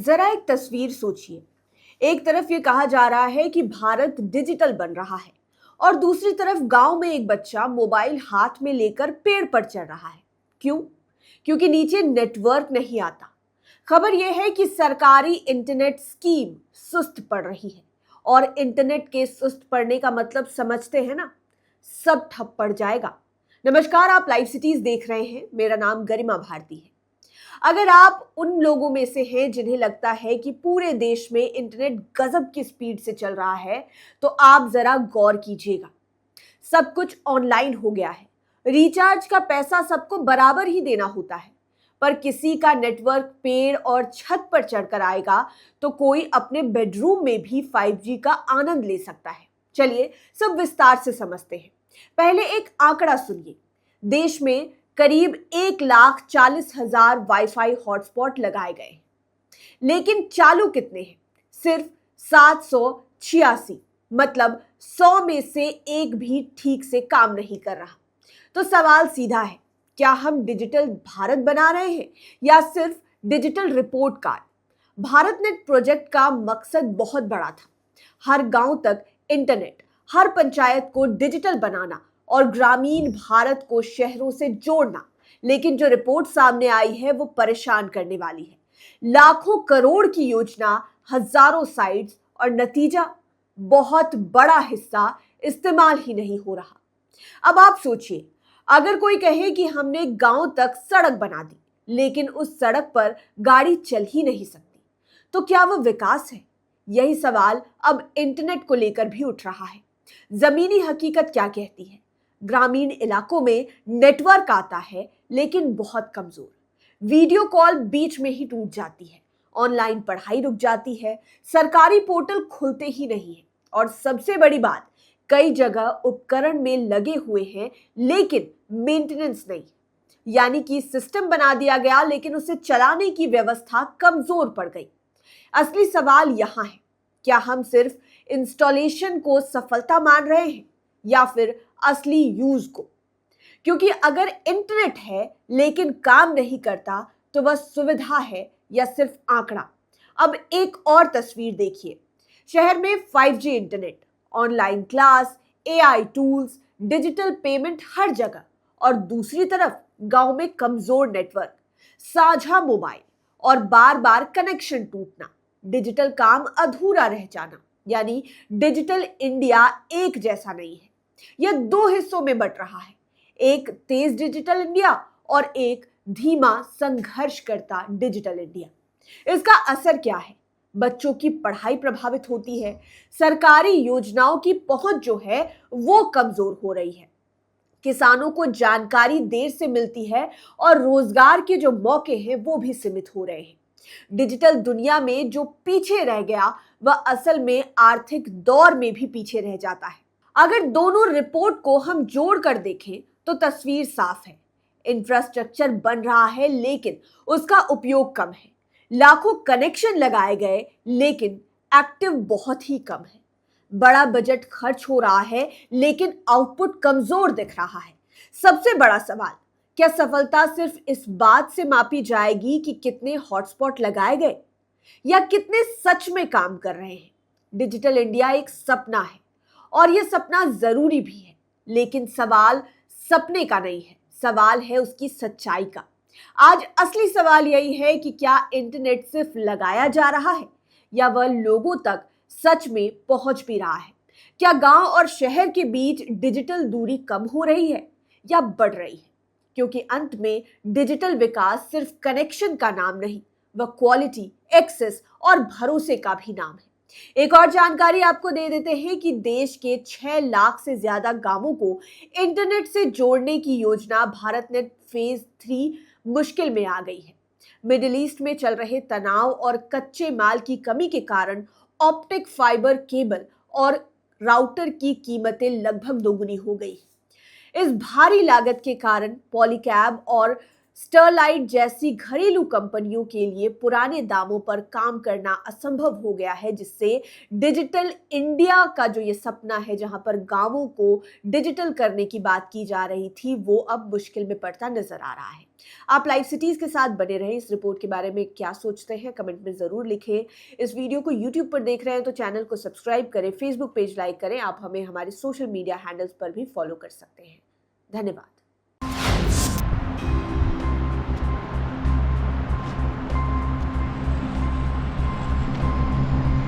जरा एक तस्वीर सोचिए। एक तरफ ये कहा जा रहा है कि भारत डिजिटल बन रहा है और दूसरी तरफ गांव में एक बच्चा मोबाइल हाथ में लेकर पेड़ पर चढ़ रहा है। क्यों? क्योंकि नीचे नेटवर्क नहीं आता। खबर यह है कि सरकारी इंटरनेट स्कीम सुस्त पड़ रही है और इंटरनेट के सुस्त पड़ने का मतलब समझते हैं ना, सब ठप पड़ जाएगा। नमस्कार, आप लाइव सिटीज देख रहे हैं। मेरा नाम गरिमा भारती है। अगर आप उन लोगों में से हैं जिन्हें लगता है कि पूरे देश में इंटरनेट गजब की स्पीड से चल रहा है, तो आप जरा गौर कीजिएगा। सब कुछ ऑनलाइन हो गया है। रिचार्ज का पैसा सबको बराबर ही देना होता है, पर किसी का नेटवर्क पेड़ और छत पर चढ़कर आएगा तो कोई अपने बेडरूम में भी 5G का आनंद ले सकता है। चलिए सब विस्तार से समझते हैं। पहले एक आंकड़ा सुनिए। देश में करीब 1,40,000 वाईफाई हॉटस्पॉट लगाए गए, लेकिन चालू कितने हैं? सिर्फ 786। मतलब 100 में से एक भी ठीक से काम नहीं कर रहा। तो सवाल सीधा है, क्या हम डिजिटल भारत बना रहे हैं या सिर्फ digital report card? Bharat net project का मकसद बहुत बड़ा था। हर गांव तक इंटरनेट, हर पंचायत को डिजिटल बनाना और ग्रामीण भारत को शहरों से जोड़ना। लेकिन जो रिपोर्ट सामने आई है वो परेशान करने वाली है। लाखों करोड़ की योजना, हजारों साइट्स और नतीजा बहुत बड़ा हिस्सा इस्तेमाल ही नहीं हो रहा। अब आप सोचिए, अगर कोई कहे कि हमने गांव तक सड़क बना दी लेकिन उस सड़क पर गाड़ी चल ही नहीं सकती, तो क्या वो विकास है? यही सवाल अब इंटरनेट को लेकर भी उठ रहा है। जमीनी हकीकत क्या कहती है? ग्रामीण इलाकों में नेटवर्क आता है लेकिन बहुत कमजोर। वीडियो कॉल बीच में ही टूट जाती है, ऑनलाइन पढ़ाई रुक जाती है, सरकारी पोर्टल खुलते ही नहीं है और सबसे बड़ी बात, कई जगह उपकरण में लगे हुए हैं लेकिन मेंटेनेंस नहीं। यानी कि सिस्टम बना दिया गया लेकिन उसे चलाने की व्यवस्था कमजोर पड़ गई। असली सवाल यहां है, क्या हम सिर्फ इंस्टॉलेशन को सफलता मान रहे हैं या फिर असली यूज को? क्योंकि अगर इंटरनेट है लेकिन काम नहीं करता तो वह सुविधा है या सिर्फ आंकड़ा? अब एक और तस्वीर देखिए। शहर में 5G internet, online class, AI tools, digital payment हर जगह, और दूसरी तरफ गांव में कमजोर नेटवर्क, साझा मोबाइल और बार बार कनेक्शन टूटना, डिजिटल काम अधूरा रह जाना। यानी डिजिटल इंडिया एक जैसा नहीं है, यह दो हिस्सों में बंट रहा है। एक तेज डिजिटल इंडिया और एक धीमा संघर्ष करता डिजिटल इंडिया। इसका असर क्या है? बच्चों की पढ़ाई प्रभावित होती है, सरकारी योजनाओं की पहुंच जो है वो कमजोर हो रही है, किसानों को जानकारी देर से मिलती है और रोजगार के जो मौके हैं वो भी सीमित हो रहे हैं। डिजिटल दुनिया में जो पीछे रह गया वह असल में आर्थिक दौर में भी पीछे रह जाता है। अगर दोनों रिपोर्ट को हम जोड़कर देखें तो तस्वीर साफ है। इंफ्रास्ट्रक्चर बन रहा है लेकिन उसका उपयोग कम है। लाखों कनेक्शन लगाए गए लेकिन एक्टिव बहुत ही कम है। बड़ा बजट खर्च हो रहा है लेकिन आउटपुट कमजोर दिख रहा है। सबसे बड़ा सवाल, क्या सफलता सिर्फ इस बात से मापी जाएगी कि कितने हॉटस्पॉट लगाए गए या कितने सच में काम कर रहे हैं? डिजिटल इंडिया एक सपना है और यह सपना जरूरी भी है, लेकिन सवाल सपने का नहीं है, सवाल है उसकी सच्चाई का। आज असली सवाल यही है कि क्या इंटरनेट सिर्फ लगाया जा रहा है या वह लोगों तक सच में पहुंच भी रहा है? क्या गांव और शहर के बीच डिजिटल दूरी कम हो रही है या बढ़ रही है? क्योंकि अंत में डिजिटल विकास सिर्फ कनेक्शन का नाम नहीं, वह क्वालिटी, एक्सेस और भरोसे का भी नाम है। एक और जानकारी आपको दे देते हैं कि देश के 6 लाख से ज्यादा गांवों को इंटरनेट से जोड़ने की योजना भारत नेट फेज 3 मुश्किल में आ गई है। मिडिल ईस्ट में चल रहे तनाव और कच्चे माल की कमी के कारण ऑप्टिक फाइबर केबल और राउटर की कीमतें लगभग दोगुनी हो गई। इस भारी लागत के कारण पॉलीकैब और स्टरलाइट जैसी घरेलू कंपनियों के लिए पुराने दामों पर काम करना असंभव हो गया है, जिससे डिजिटल इंडिया का जो ये सपना है, जहां पर गांवों को डिजिटल करने की बात की जा रही थी, वो अब मुश्किल में पड़ता नजर आ रहा है। आप लाइव सिटीज के साथ बने रहें। इस रिपोर्ट के बारे में क्या सोचते हैं कमेंट में जरूर लिखें। इस वीडियो को यूट्यूब पर देख रहे हैं तो चैनल को सब्सक्राइब करें, फेसबुक पेज लाइक करें। आप हमें हमारे सोशल मीडिया हैंडल्स पर भी फॉलो कर सकते हैं। धन्यवाद।